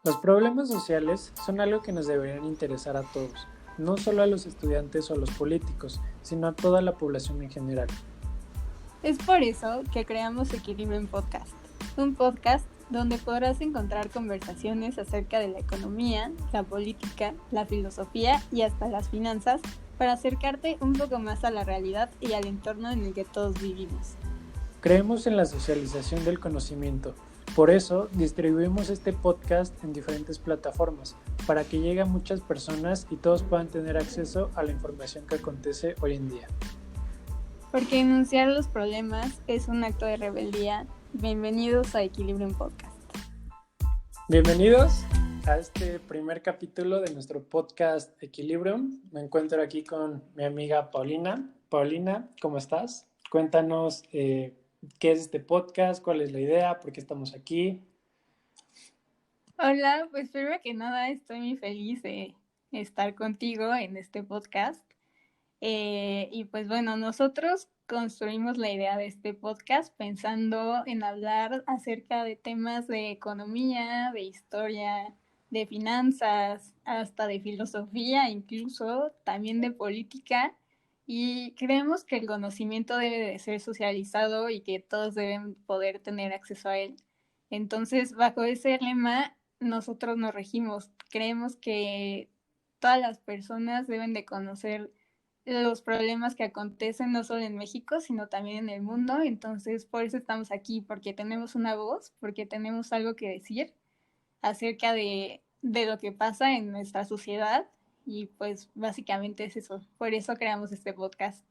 Los problemas sociales son algo que nos deberían interesar a todos, no solo a los estudiantes o a los políticos, sino a toda la población en general. Es por eso que creamos Equilibrium Podcast, un podcast donde podrás encontrar conversaciones acerca de la economía, la política, la filosofía y hasta las finanzas para acercarte un poco más a la realidad y al entorno en el que todos vivimos. Creemos en la socialización del conocimiento, por eso distribuimos este podcast en diferentes plataformas para que llegue a muchas personas y todos puedan tener acceso a la información que acontece hoy en día. Porque denunciar los problemas es un acto de rebeldía. Bienvenidos a Equilibrium Podcast. Bienvenidos a este primer capítulo de nuestro podcast Equilibrium. Me encuentro aquí con mi amiga Paulina. Paulina, ¿cómo estás? Cuéntanos qué es este podcast, cuál es la idea, por qué estamos aquí. Hola, pues primero que nada estoy muy feliz de estar contigo en este podcast. Y pues bueno, nosotros construimos la idea de este podcast pensando en hablar acerca de temas de economía, de historia, de finanzas, hasta de filosofía, incluso también de política. Y creemos que el conocimiento debe de ser socializado y que todos deben poder tener acceso a él. Entonces, bajo ese lema, nosotros nos regimos. Creemos que todas las personas deben de conocer los problemas que acontecen no solo en México, sino también en el mundo. Entonces, por eso estamos aquí, porque tenemos una voz, porque tenemos algo que decir acerca de lo que pasa en nuestra sociedad. Y pues básicamente es eso. Por eso creamos este podcast.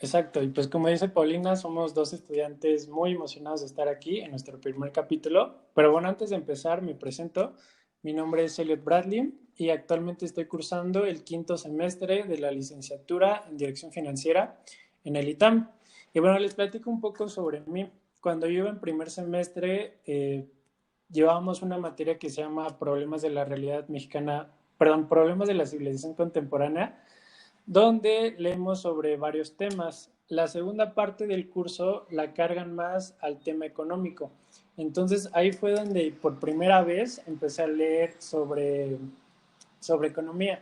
Exacto, y pues como dice Paulina, somos dos estudiantes muy emocionados de estar aquí en nuestro primer capítulo. Pero bueno, antes de empezar, me presento. Mi nombre es Elliot Bradley y actualmente estoy cursando el 5º semestre de la licenciatura en Dirección Financiera en el ITAM. Y bueno, les platico un poco sobre mí. Cuando yo iba en primer semestre, llevábamos una materia que se llama Problemas de la Realidad Mexicana, perdón, Problemas de la Civilización Contemporánea, donde leemos sobre varios temas. La segunda parte del curso la cargan más al tema económico. Entonces ahí fue donde por primera vez empecé a leer sobre economía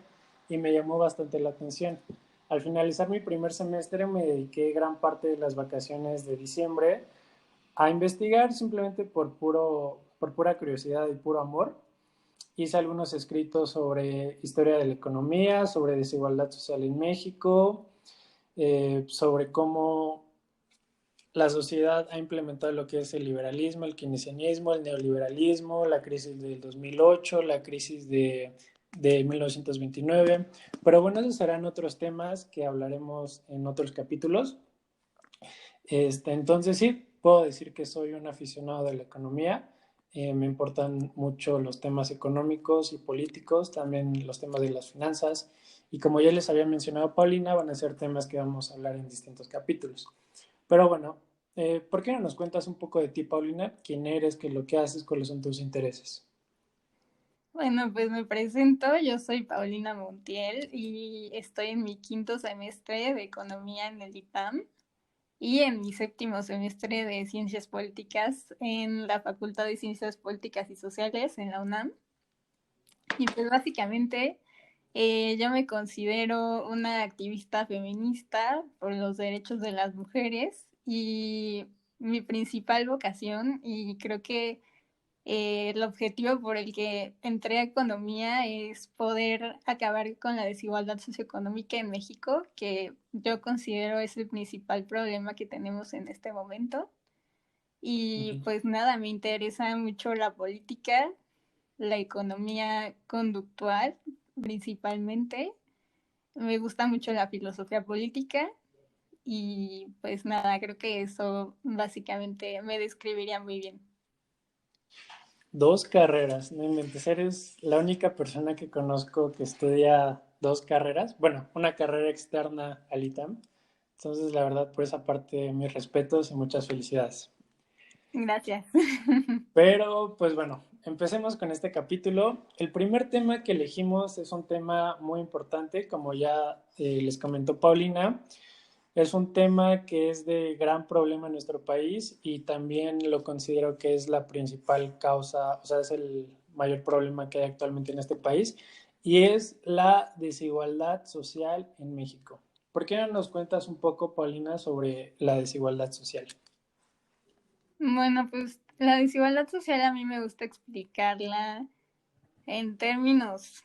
y me llamó bastante la atención. Al finalizar mi primer semestre me dediqué gran parte de las vacaciones de diciembre a investigar simplemente por pura curiosidad y puro amor. Hice algunos escritos sobre historia de la economía, sobre desigualdad social en México, sobre cómo la sociedad ha implementado lo que es el liberalismo, el keynesianismo, el neoliberalismo, la crisis del 2008, la crisis de 1929. Pero bueno, esos serán otros temas que hablaremos en otros capítulos. Entonces sí, puedo decir que soy un aficionado de la economía. Me importan mucho los temas económicos y políticos, también los temas de las finanzas. Y como ya les había mencionado Paulina, van a ser temas que vamos a hablar en distintos capítulos. Pero bueno, ¿por qué no nos cuentas un poco de ti, Paulina? ¿Quién eres? ¿Qué es lo que haces? ¿Cuáles son tus intereses? Bueno, pues me presento, yo soy Paulina Montiel y estoy en mi 5º semestre de Economía en el ITAM y en mi 7º semestre de Ciencias Políticas en la Facultad de Ciencias Políticas y Sociales en la UNAM. Y pues básicamente yo me considero una activista feminista por los derechos de las mujeres y mi principal vocación, y creo que el objetivo por el que entré a economía, es poder acabar con la desigualdad socioeconómica en México, que yo considero es el principal problema que tenemos en este momento. Y pues nada, me interesa mucho la política, la economía conductual principalmente. Me gusta mucho la filosofía política y pues nada, creo que eso básicamente me describiría muy bien. 2 carreras, no inventes, eres la única persona que conozco que estudia 2 carreras, bueno, una carrera externa al ITAM. Entonces, la verdad, por esa parte, mis respetos y muchas felicidades. Gracias. Pero, pues bueno, empecemos con este capítulo. El primer tema que elegimos es un tema muy importante, como ya les comentó Paulina. Es un tema que es de gran problema en nuestro país y también lo considero que es la principal causa, o sea, es mayor problema que hay actualmente en este país, y es la desigualdad social en México. ¿Por qué no nos cuentas un poco, Paulina, sobre la desigualdad social? Bueno, pues la desigualdad social a mí me gusta explicarla en términos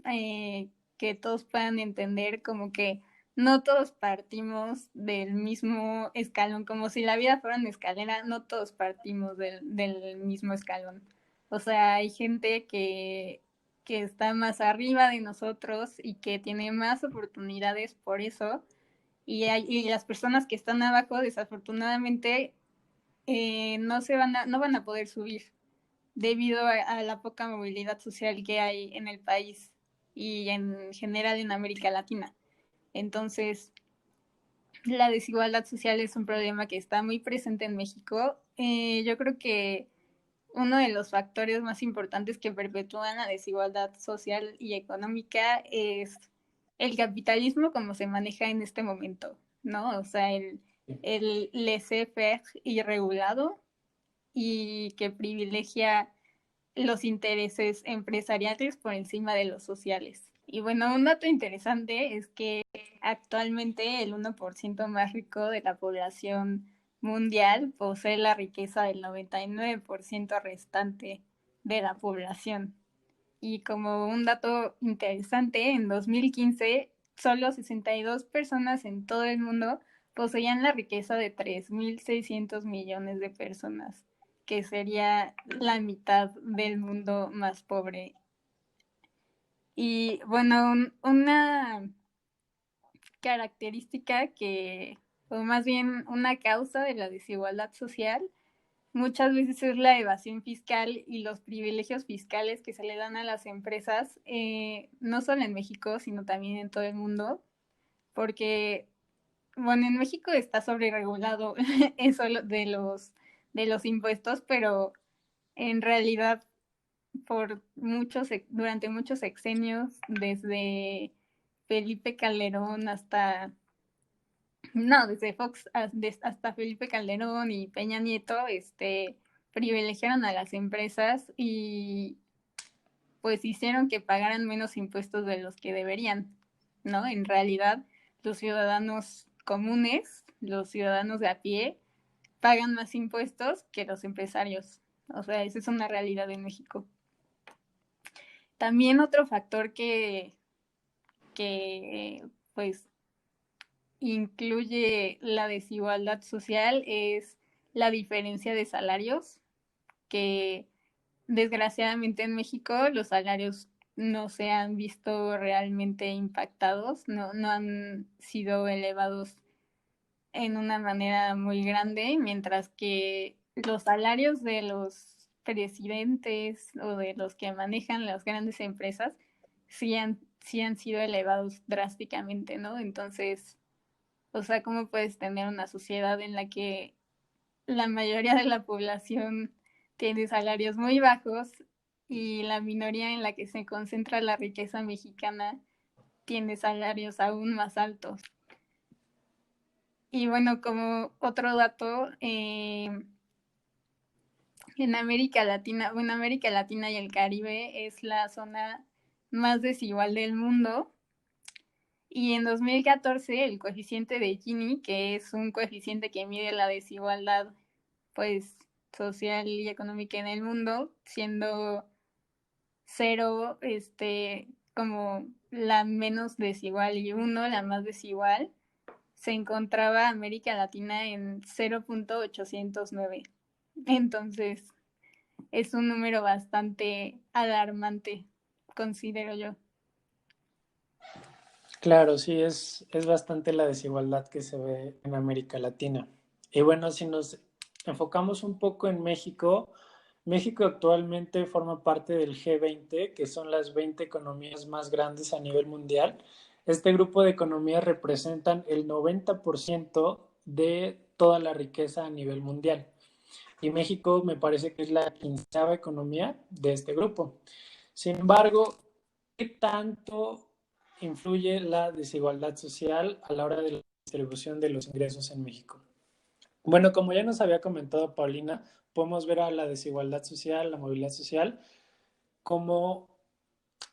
que todos puedan entender, como que no todos partimos del mismo escalón, como si la vida fuera una escalera, no todos partimos del mismo escalón. O sea, hay gente que está más arriba de nosotros y que tiene más oportunidades por eso, y las personas que están abajo, desafortunadamente, no van a poder subir debido a la poca movilidad social que hay en el país y en general en América Latina. Entonces, la desigualdad social es un problema que está muy presente en México. Yo creo que uno de los factores más importantes que perpetúan la desigualdad social y económica es el capitalismo como se maneja en este momento, ¿no? O sea, el laissez-faire irregulado y que privilegia los intereses empresariales por encima de los sociales. Y bueno, un dato interesante es que actualmente el 1% más rico de la población mundial posee la riqueza del 99% restante de la población. Y como un dato interesante, en 2015 solo 62 personas en todo el mundo poseían la riqueza de 3.600 millones de personas, que sería la mitad del mundo más pobre. Y bueno, una característica o más bien una causa de la desigualdad social, muchas veces es la evasión fiscal y los privilegios fiscales que se le dan a las empresas, no solo en México, sino también en todo el mundo, porque, bueno, en México está sobreregulado eso de los impuestos, pero en realidad durante muchos sexenios, desde Felipe Calderón desde Fox hasta Felipe Calderón y Peña Nieto, privilegiaron a las empresas y pues hicieron que pagaran menos impuestos de los que deberían, ¿no? En realidad, los ciudadanos comunes, los ciudadanos de a pie, pagan más impuestos que los empresarios. O sea, esa es una realidad en México. También otro factor que pues incluye la desigualdad social es la diferencia de salarios, que desgraciadamente en México los salarios no se han visto realmente impactados, no han sido elevados en una manera muy grande, mientras que los salarios de los presidentes o de los que manejan las grandes empresas sí han sido elevados drásticamente, ¿no? Entonces, o sea, ¿cómo puedes tener una sociedad en la que la mayoría de la población tiene salarios muy bajos y la minoría en la que se concentra la riqueza mexicana tiene salarios aún más altos? Y bueno, como otro dato, en América Latina, bueno, América Latina y el Caribe es la zona más desigual del mundo. Y en 2014 el coeficiente de Gini, que es un coeficiente que mide la desigualdad pues social y económica en el mundo, siendo cero como la menos desigual y uno la más desigual, se encontraba América Latina en 0.809. Entonces, es un número bastante alarmante, considero yo. Claro, sí, es bastante la desigualdad que se ve en América Latina. Y bueno, si nos enfocamos un poco en México, México actualmente forma parte del G20, que son las 20 economías más grandes a nivel mundial. Este grupo de economías representan el 90% de toda la riqueza a nivel mundial. Y México me parece que es la quinceava economía de este grupo. Sin embargo, ¿qué tanto influye la desigualdad social a la hora de la distribución de los ingresos en México? Bueno, como ya nos había comentado Paulina, podemos ver a la desigualdad social, la movilidad social, como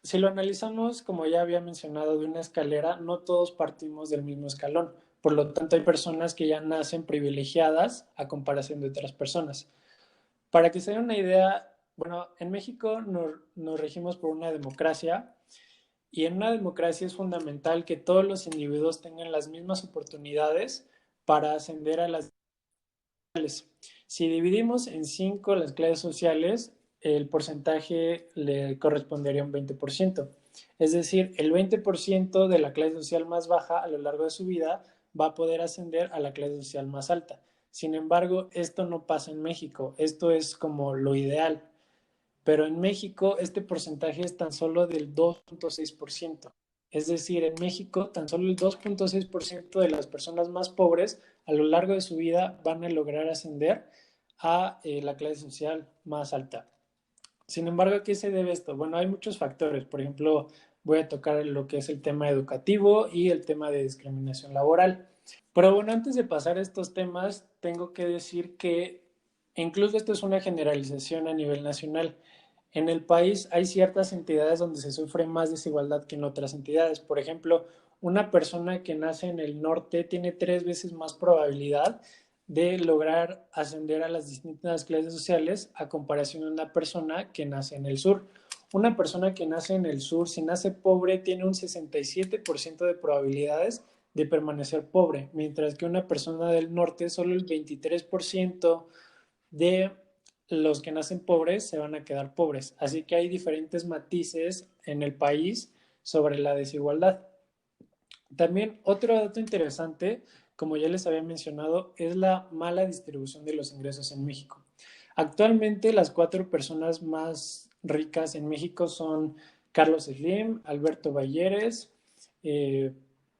si lo analizamos, como ya había mencionado, de una escalera, no todos partimos del mismo escalón. Por lo tanto, hay personas que ya nacen privilegiadas a comparación de otras personas. Para que se den una idea, bueno, en México nos regimos por una democracia y en una democracia es fundamental que todos los individuos tengan las mismas oportunidades para ascender a las sociales. Si dividimos en 5 las clases sociales, el porcentaje le correspondería a un 20%. Es decir, el 20% de la clase social más baja a lo largo de su vida va a poder ascender a la clase social más alta. Sin embargo, esto no pasa en México. Esto es como lo ideal. Pero en México este porcentaje es tan solo del 2.6%. Es decir, en México tan solo el 2.6% de las personas más pobres a lo largo de su vida van a lograr ascender a la clase social más alta. Sin embargo, ¿a qué se debe esto? Bueno, hay muchos factores. Por ejemplo, voy a tocar lo que es el tema educativo y el tema de discriminación laboral. Pero bueno, antes de pasar a estos temas, tengo que decir que incluso esto es una generalización a nivel nacional. En el país hay ciertas entidades donde se sufre más desigualdad que en otras entidades. Por ejemplo, una persona que nace en el norte tiene 3 veces más probabilidad de lograr ascender a las distintas clases sociales a comparación de una persona que nace en el sur. Una persona que nace en el sur, si nace pobre, tiene un 67% de probabilidades de permanecer pobre, mientras que una persona del norte, solo el 23% de los que nacen pobres se van a quedar pobres. Así que hay diferentes matices en el país sobre la desigualdad. También otro dato interesante, como ya les había mencionado, es la mala distribución de los ingresos en México. Actualmente las 4 personas más ricas en México son Carlos Slim, Alberto Balleres, eh,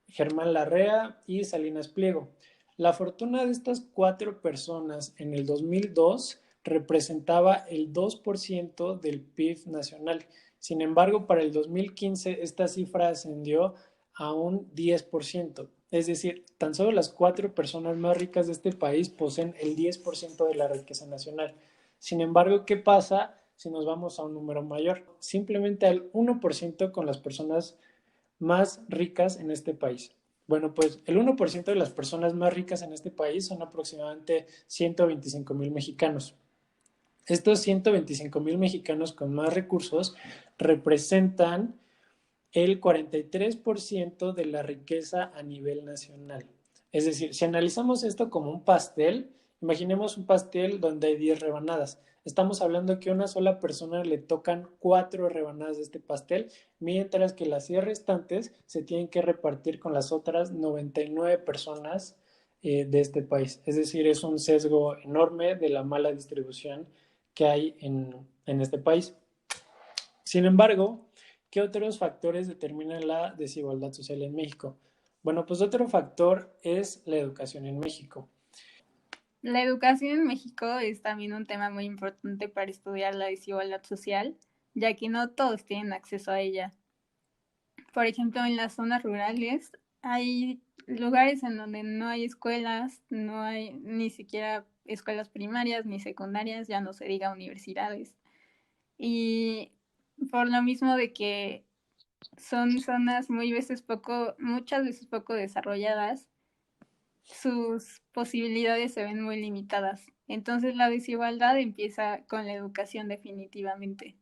Germán Larrea y Salinas Pliego. La fortuna de estas 4 personas en el 2002 representaba el 2% del PIB nacional. Sin embargo, para el 2015 esta cifra ascendió a un 10%. Es decir, tan solo las 4 personas más ricas de este país poseen el 10% de la riqueza nacional. Sin embargo, ¿qué pasa si nos vamos a un número mayor? Simplemente al 1% con las personas más ricas en este país. Bueno, pues el 1% de las personas más ricas en este país son aproximadamente 125,000 mexicanos. Estos 125,000 mexicanos con más recursos representan el 43% de la riqueza a nivel nacional. Es decir, si analizamos esto como un pastel, imaginemos un pastel donde hay 10 rebanadas. Estamos hablando que a una sola persona le tocan 4 rebanadas de este pastel, mientras que las 10 restantes se tienen que repartir con las otras 99 personas de este país. Es decir, es un sesgo enorme de la mala distribución que hay en este país. Sin embargo, ¿qué otros factores determinan la desigualdad social en México? Bueno, pues otro factor es la educación en México. La educación en México es también un tema muy importante para estudiar la desigualdad social, ya que no todos tienen acceso a ella. Por ejemplo, en las zonas rurales hay lugares en donde no hay escuelas, no hay ni siquiera escuelas primarias ni secundarias, ya no se diga universidades. Y por lo mismo de que son zonas muchas veces poco desarrolladas, sus posibilidades se ven muy limitadas. Entonces la desigualdad empieza con la educación definitivamente.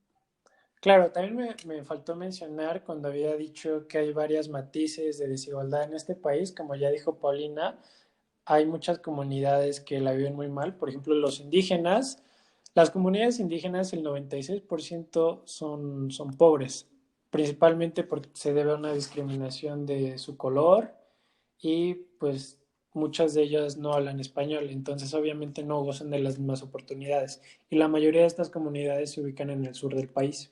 Claro, también me faltó mencionar cuando había dicho que hay varias matices de desigualdad en este país, como ya dijo Paulina, hay muchas comunidades que la viven muy mal, por ejemplo, los indígenas. Las comunidades indígenas, el 96% son pobres, principalmente porque se debe a una discriminación de su color y pues muchas de ellas no hablan español, entonces obviamente no gozan de las mismas oportunidades y la mayoría de estas comunidades se ubican en el sur del país.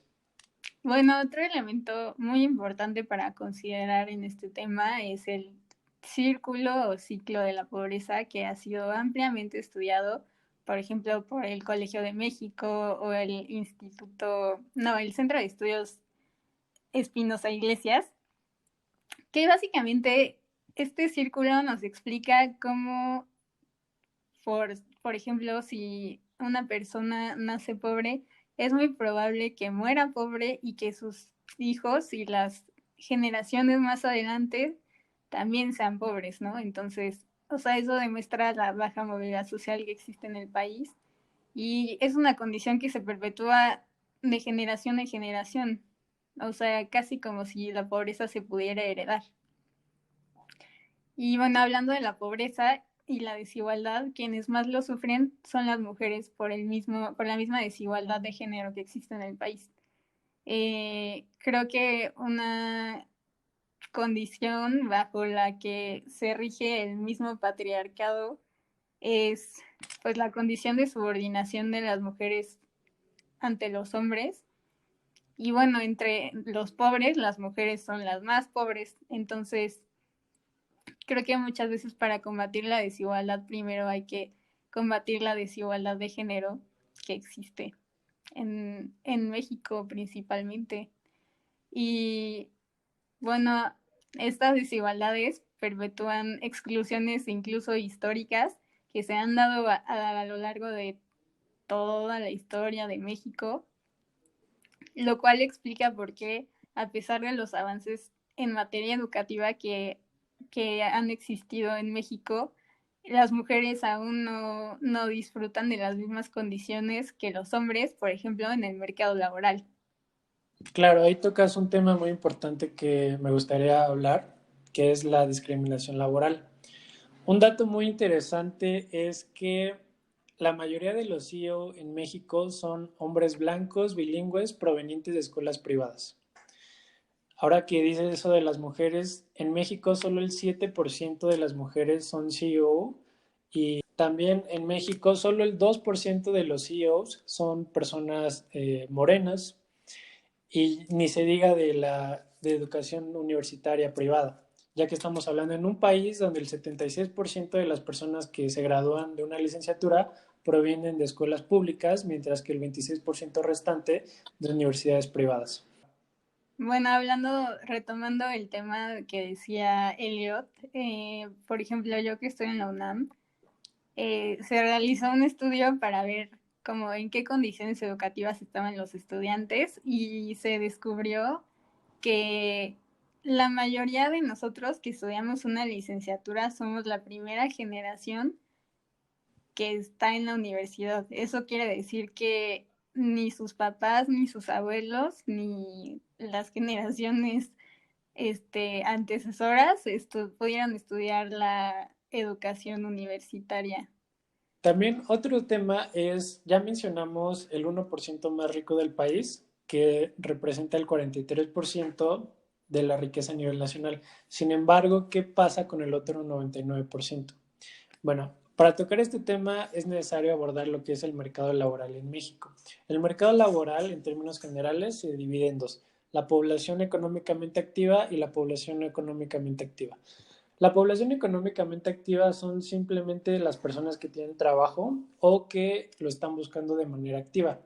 Bueno, otro elemento muy importante para considerar en este tema es el círculo o ciclo de la pobreza que ha sido ampliamente estudiado, por ejemplo, por el Colegio de México o el Centro de Estudios Espinosa Iglesias, que básicamente este círculo nos explica cómo, por ejemplo, si una persona nace pobre, es muy probable que muera pobre y que sus hijos y las generaciones más adelante también sean pobres, ¿no? Entonces, o sea, eso demuestra la baja movilidad social que existe en el país y es una condición que se perpetúa de generación en generación, o sea, casi como si la pobreza se pudiera heredar. Y bueno, hablando de la pobreza y la desigualdad, quienes más lo sufren son las mujeres por la misma desigualdad de género que existe en el país. Creo que una condición bajo la que se rige el mismo patriarcado es pues la condición de subordinación de las mujeres ante los hombres. Y bueno, entre los pobres, las mujeres son las más pobres. Entonces, creo que muchas veces para combatir la desigualdad, primero hay que combatir la desigualdad de género que existe en México principalmente. Y bueno, estas desigualdades perpetúan exclusiones incluso históricas que se han dado a lo largo de toda la historia de México, lo cual explica por qué, a pesar de los avances en materia educativa que han existido en México, las mujeres aún no disfrutan de las mismas condiciones que los hombres, por ejemplo, en el mercado laboral. Claro, ahí tocas un tema muy importante que me gustaría hablar, que es la discriminación laboral. Un dato muy interesante es que la mayoría de los CEO en México son hombres blancos, bilingües, provenientes de escuelas privadas. Ahora que dices eso de las mujeres, en México solo el 7% de las mujeres son CEO y también en México solo el 2% de los CEOs son personas morenas y ni se diga de la de educación universitaria privada, ya que estamos hablando en un país donde el 76% de las personas que se gradúan de una licenciatura provienen de escuelas públicas, mientras que el 26% restante de universidades privadas. Bueno, retomando el tema que decía Elliot, por ejemplo, yo que estoy en la UNAM, se realizó un estudio para ver cómo en qué condiciones educativas estaban los estudiantes y se descubrió que la mayoría de nosotros que estudiamos una licenciatura somos la primera generación que está en la universidad. Eso quiere decir que ni sus papás, ni sus abuelos, ni las generaciones antecesoras pudieran estudiar la educación universitaria. También otro tema es, ya mencionamos el 1% más rico del país, que representa el 43% de la riqueza a nivel nacional. Sin embargo, ¿qué pasa con el otro 99%? Bueno, para tocar este tema es necesario abordar lo que es el mercado laboral en México. El mercado laboral, en términos generales, se divide en dos: la población económicamente activa y la población no económicamente activa. La población económicamente activa son simplemente las personas que tienen trabajo o que lo están buscando de manera activa.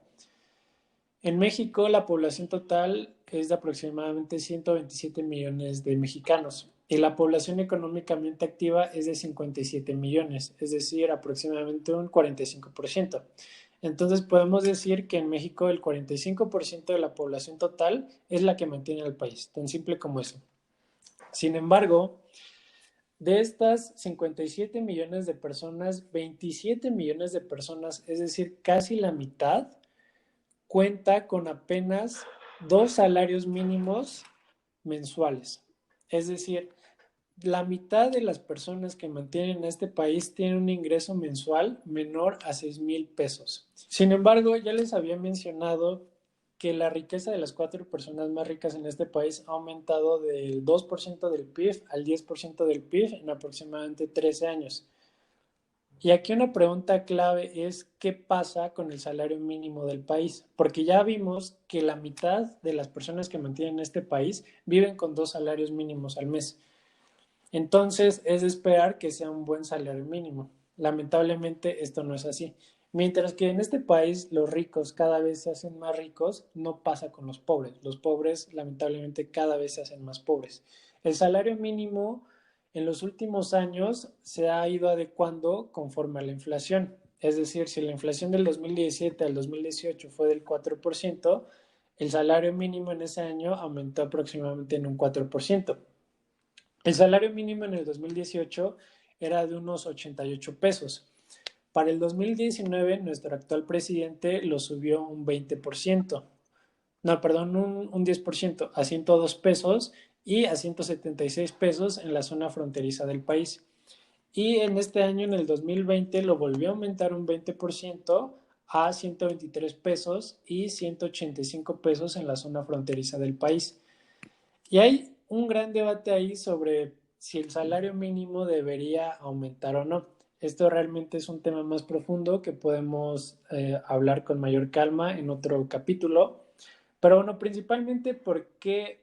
En México, la población total es de aproximadamente 127 millones de mexicanos y la población económicamente activa es de 57 millones, es decir, aproximadamente un 45%. Entonces podemos decir que en México el 45% de la población total es la que mantiene al país, tan simple como eso. Sin embargo, de estas 57 millones de personas, 27 millones de personas, es decir, casi la mitad, cuenta con apenas 2 salarios mínimos mensuales. Es decir, la mitad de las personas que mantienen a este país tienen un ingreso mensual menor a 6,000 pesos. Sin embargo, ya les había mencionado que la riqueza de las 4 personas más ricas en este país ha aumentado del 2% del PIB al 10% del PIB en aproximadamente 13 años. Y aquí una pregunta clave es qué pasa con el salario mínimo del país, porque ya vimos que la mitad de las personas que mantienen este país viven con 2 salarios mínimos al mes. Entonces es de esperar que sea un buen salario mínimo. Lamentablemente esto no es así. Mientras que en este país los ricos cada vez se hacen más ricos, no pasa con los pobres. Los pobres lamentablemente cada vez se hacen más pobres. El salario mínimo en los últimos años se ha ido adecuando conforme a la inflación. Es decir, si la inflación del 2017 al 2018 fue del 4%, el salario mínimo en ese año aumentó aproximadamente en un 4%. El salario mínimo en el 2018 era de unos 88 pesos. Para el 2019, nuestro actual presidente lo subió un 20%. No, perdón, un 10% a 102 pesos y a 176 pesos en la zona fronteriza del país. Y en este año, en el 2020, lo volvió a aumentar un 20% a 123 pesos y 185 pesos en la zona fronteriza del país. Y hay un gran debate ahí sobre si el salario mínimo debería aumentar o no. Esto realmente es un tema más profundo que podemos hablar con mayor calma en otro capítulo. Pero bueno, principalmente porque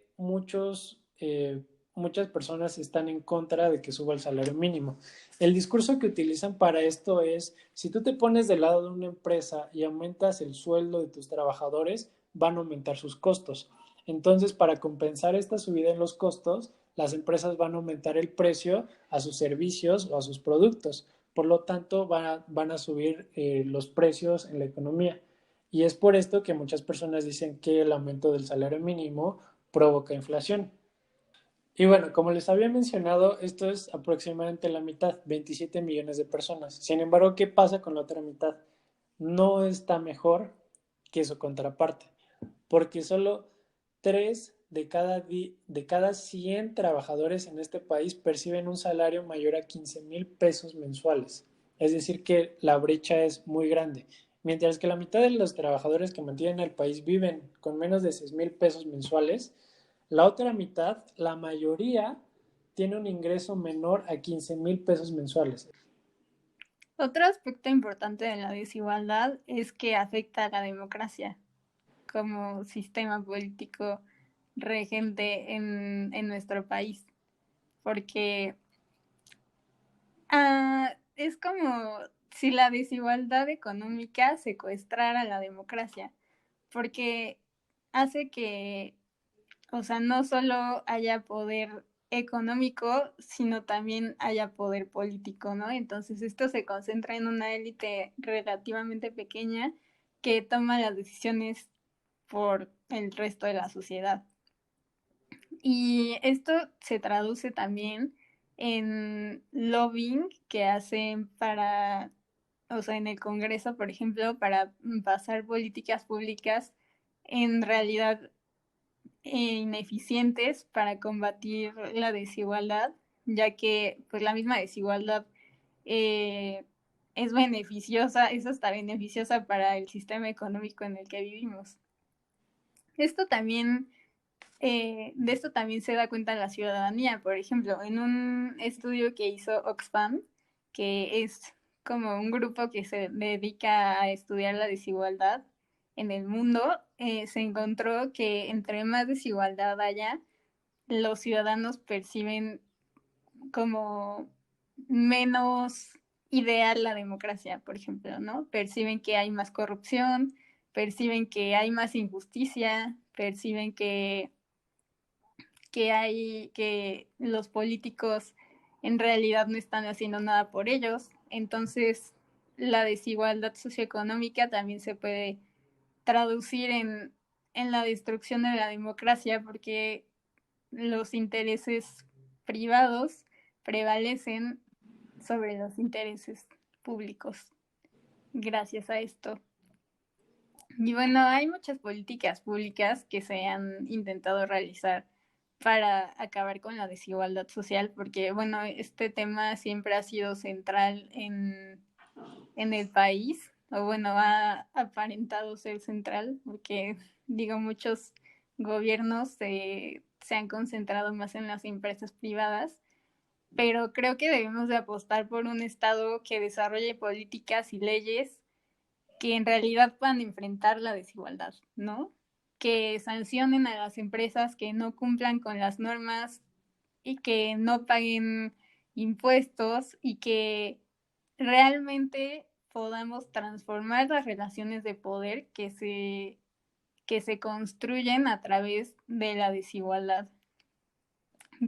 muchas personas están en contra de que suba el salario mínimo. El discurso que utilizan para esto es, si tú te pones del lado de una empresa y aumentas el sueldo de tus trabajadores, van a aumentar sus costos. Entonces, para compensar esta subida en los costos, las empresas van a aumentar el precio a sus servicios o a sus productos. Por lo tanto, van a subir los precios en la economía. Y es por esto que muchas personas dicen que el aumento del salario mínimo provoca inflación. Y bueno, como les había mencionado, esto es aproximadamente la mitad, 27 millones de personas. Sin embargo, ¿qué pasa con la otra mitad? No está mejor que su contraparte, porque solo 3 de cada 100 trabajadores en este país perciben un salario mayor a 15,000 pesos mensuales. Es decir, que la brecha es muy grande. Mientras que la mitad de los trabajadores que mantienen el país viven con menos de 6,000 pesos mensuales, la otra mitad, la mayoría, tiene un ingreso menor a 15,000 pesos mensuales. Otro aspecto importante de la desigualdad es que afecta a la democracia como sistema político regente en nuestro país, porque es como si la desigualdad económica secuestrara la democracia, porque hace que, o sea, no solo haya poder económico, sino también haya poder político, ¿no? Entonces esto se concentra en una élite relativamente pequeña que toma las decisiones por el resto de la sociedad. Y esto se traduce también en lobbying que hacen para, o sea, en el Congreso, por ejemplo, para pasar políticas públicas en realidad ineficientes para combatir la desigualdad, ya que pues la misma desigualdad eh, es beneficiosa, es hasta beneficiosa para el sistema económico en el que vivimos. Esto también de esto también se da cuenta la ciudadanía. Por ejemplo, en un estudio que hizo Oxfam, que es como un grupo que se dedica a estudiar la desigualdad en el mundo, se encontró que entre más desigualdad haya, los ciudadanos perciben como menos ideal la democracia, por ejemplo, ¿no? Perciben que hay más corrupción, perciben que hay más injusticia, perciben que los políticos en realidad no están haciendo nada por ellos. Entonces, la desigualdad socioeconómica también se puede traducir en la destrucción de la democracia porque los intereses privados prevalecen sobre los intereses públicos gracias a esto. Y bueno, hay muchas políticas públicas que se han intentado realizar para acabar con la desigualdad social, porque bueno, este tema siempre ha sido central en el país, o bueno, ha aparentado ser central, porque digo, muchos gobiernos se han concentrado más en las empresas privadas, pero creo que debemos de apostar por un Estado que desarrolle políticas y leyes que en realidad puedan enfrentar la desigualdad, ¿no? Que sancionen a las empresas que no cumplan con las normas y que no paguen impuestos y que realmente podamos transformar las relaciones de poder que se construyen a través de la desigualdad.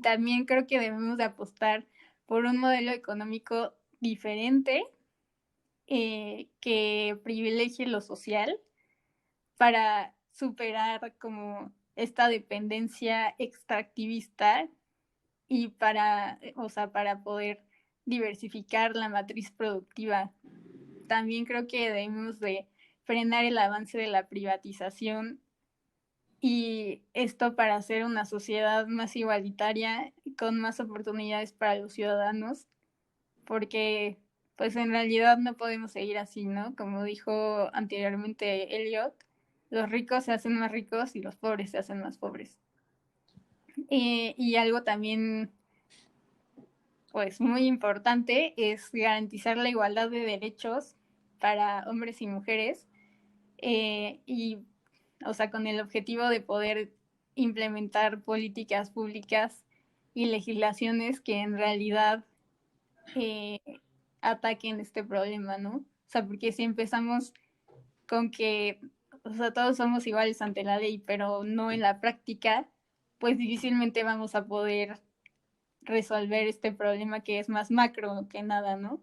También creo que debemos de apostar por un modelo económico diferente que privilegie lo social para superar como esta dependencia extractivista y para, o sea, para poder diversificar la matriz productiva. También creo que debemos de frenar el avance de la privatización y esto para hacer una sociedad más igualitaria y con más oportunidades para los ciudadanos, porque pues en realidad no podemos seguir así, ¿no? Como dijo anteriormente Elliot, los ricos se hacen más ricos y los pobres se hacen más pobres. Y algo también pues muy importante es garantizar la igualdad de derechos para hombres y mujeres y, o sea, con el objetivo de poder implementar políticas públicas y legislaciones que en realidad eh, ataquen este problema, ¿no? O sea, porque si empezamos con que, o sea, todos somos iguales ante la ley, pero no en la práctica, pues difícilmente vamos a poder resolver este problema que es más macro que nada, ¿no?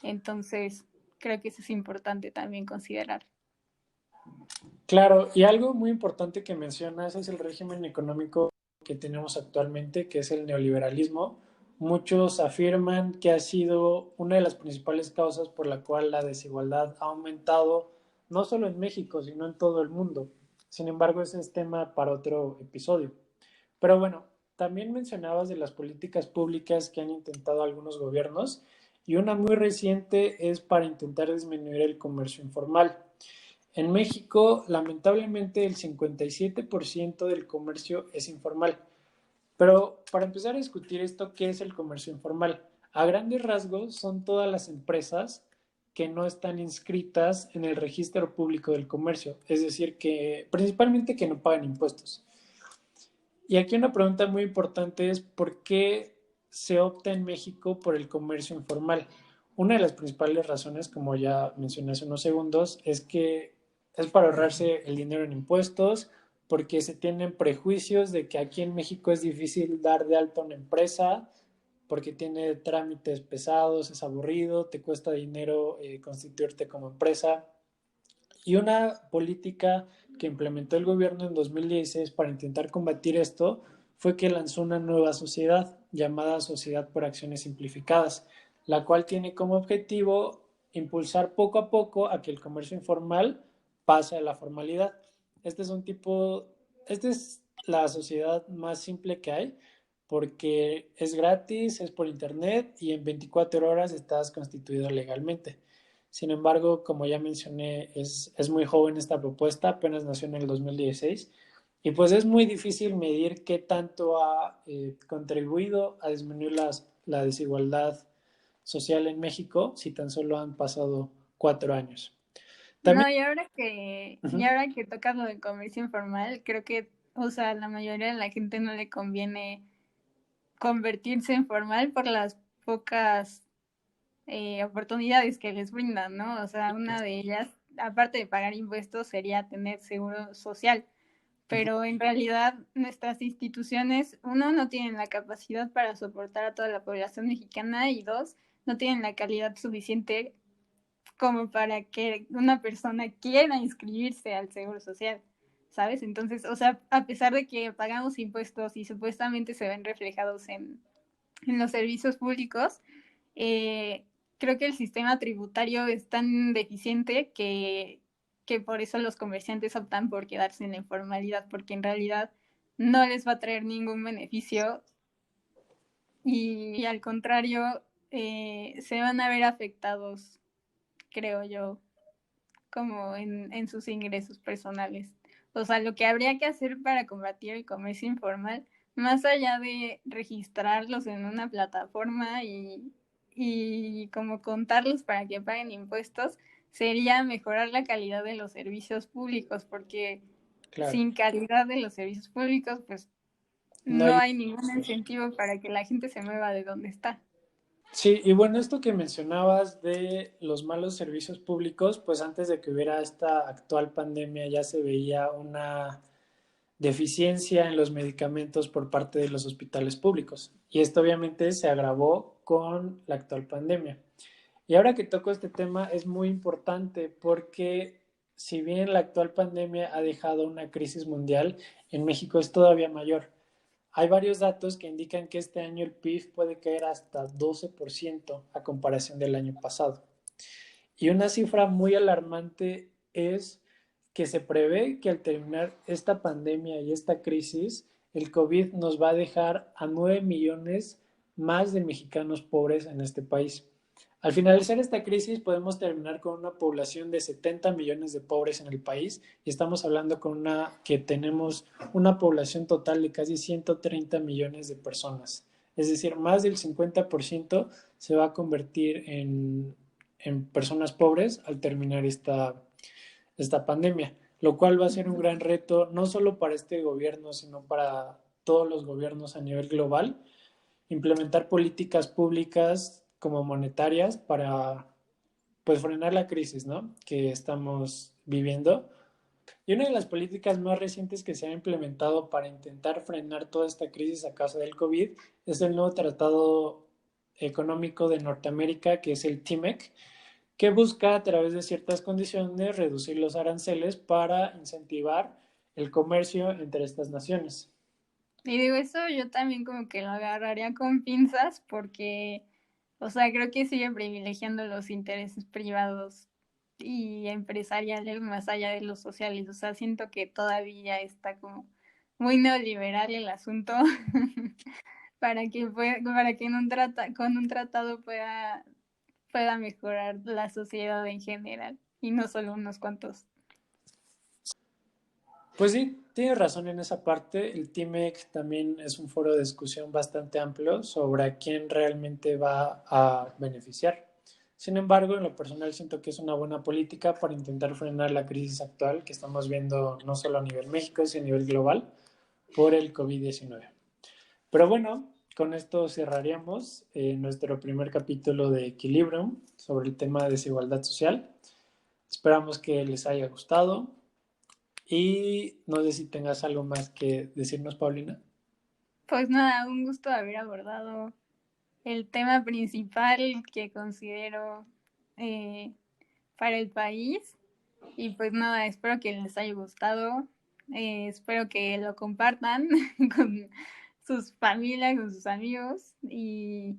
Entonces, creo que eso es importante también considerar. Claro, y algo muy importante que mencionas es el régimen económico que tenemos actualmente, que es el neoliberalismo. Muchos afirman que ha sido una de las principales causas por la cual la desigualdad ha aumentado, no solo en México, sino en todo el mundo. Sin embargo, ese es tema para otro episodio. Pero bueno, también mencionabas de las políticas públicas que han intentado algunos gobiernos y una muy reciente es para intentar disminuir el comercio informal. En México, lamentablemente, el 57% del comercio es informal. Pero para empezar a discutir esto, ¿qué es el comercio informal? A grandes rasgos, son todas las empresas que no están inscritas en el registro público del comercio, es decir, que principalmente que no pagan impuestos. Y aquí una pregunta muy importante es ¿por qué se opta en México por el comercio informal? Una de las principales razones, como ya mencioné hace unos segundos, es que es para ahorrarse el dinero en impuestos, porque se tienen prejuicios de que aquí en México es difícil dar de alta una empresa, porque tiene trámites pesados, es aburrido, te cuesta dinero constituirte como empresa. Y una política que implementó el gobierno en 2016 para intentar combatir esto fue que lanzó una nueva sociedad llamada Sociedad por Acciones Simplificadas, la cual tiene como objetivo impulsar poco a poco a que el comercio informal pase a la formalidad. Este es un tipo, esta es la sociedad más simple que hay porque es gratis, es por internet y en 24 horas estás constituido legalmente. Sin embargo, como ya mencioné, es muy joven esta propuesta, apenas nació en el 2016 y pues es muy difícil medir qué tanto ha contribuido a disminuir la desigualdad social en México si tan solo han pasado 4 años. También, No, uh y -huh, ahora que tocas lo del comercio informal, creo que, o sea, a la mayoría de la gente no le conviene convertirse en formal por las pocas oportunidades que les brindan, ¿no? O sea, una de ellas, aparte de pagar impuestos, sería tener seguro social. Pero en realidad nuestras instituciones, uno, no tienen la capacidad para soportar a toda la población mexicana y dos, no tienen la calidad suficiente como para que una persona quiera inscribirse al seguro social, ¿sabes? Entonces, o sea, a pesar de que pagamos impuestos y supuestamente se ven reflejados en los servicios públicos, eh, creo que el sistema tributario es tan deficiente que por eso los comerciantes optan por quedarse en la informalidad, porque en realidad no les va a traer ningún beneficio y al contrario, se van a ver afectados, creo yo, como en sus ingresos personales. O sea, lo que habría que hacer para combatir el comercio informal, más allá de registrarlos en una plataforma y como contarlos para que paguen impuestos, sería mejorar la calidad de los servicios públicos, porque claro, sin calidad de los servicios públicos, pues no no hay. hay ningún incentivo para que la gente se mueva de donde está. Sí, y bueno, esto que mencionabas de los malos servicios públicos, pues antes de que hubiera esta actual pandemia ya se veía una deficiencia en los medicamentos por parte de los hospitales públicos. Y esto obviamente se agravó con la actual pandemia. Y ahora que toco este tema es muy importante porque si bien la actual pandemia ha dejado una crisis mundial, en México es todavía mayor. Hay varios datos que indican que este año el PIB puede caer hasta 12% a comparación del año pasado. Y una cifra muy alarmante es que se prevé que al terminar esta pandemia y esta crisis, el COVID nos va a dejar a 9 millones más de mexicanos pobres en este país. Al finalizar esta crisis podemos terminar con una población de 70 millones de pobres en el país y estamos hablando con que tenemos una población total de casi 130 millones de personas. Es decir, más del 50% se va a convertir en personas pobres al terminar esta pandemia, lo cual va a ser un gran reto no solo para este gobierno, sino para todos los gobiernos a nivel global, implementar políticas públicas como monetarias para pues frenar la crisis, ¿no? Que estamos viviendo. Y una de las políticas más recientes que se ha implementado para intentar frenar toda esta crisis a causa del COVID es el nuevo Tratado Económico de Norteamérica, que es el TIMEC, que busca a través de ciertas condiciones reducir los aranceles para incentivar el comercio entre estas naciones. Y digo, eso yo también como que lo agarraría con pinzas porque, o sea, creo que sigue privilegiando los intereses privados y empresariales más allá de los sociales. O sea, siento que todavía está como muy neoliberal el asunto para que con un tratado pueda mejorar la sociedad en general y no solo unos cuantos. Pues sí, tienes razón en esa parte. El TIMEC también es un foro de discusión bastante amplio sobre a quién realmente va a beneficiar. Sin embargo, en lo personal siento que es una buena política para intentar frenar la crisis actual que estamos viendo no solo a nivel México, sino a nivel global por el COVID-19. Pero bueno, con esto cerraríamos nuestro primer capítulo de Equilibrium sobre el tema de desigualdad social. Esperamos que les haya gustado y no sé si tengas algo más que decirnos, Paulina. Pues nada, un gusto haber abordado el tema principal que considero eh, para el país. Y pues nada, espero que les haya gustado. Espero que lo compartan con sus familias, con sus amigos. Y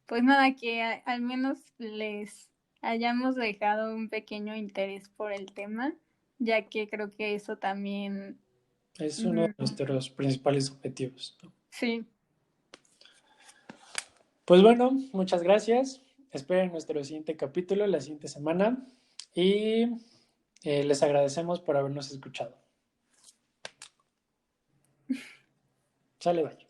pues nada, que al menos les hayamos dejado un pequeño interés por el tema, ya que creo que eso también, Es uno de mm, nuestros principales objetivos, ¿no? sí. Pues bueno, muchas gracias. Esperen nuestro siguiente capítulo la siguiente semana y les agradecemos por habernos escuchado. Sale, bye.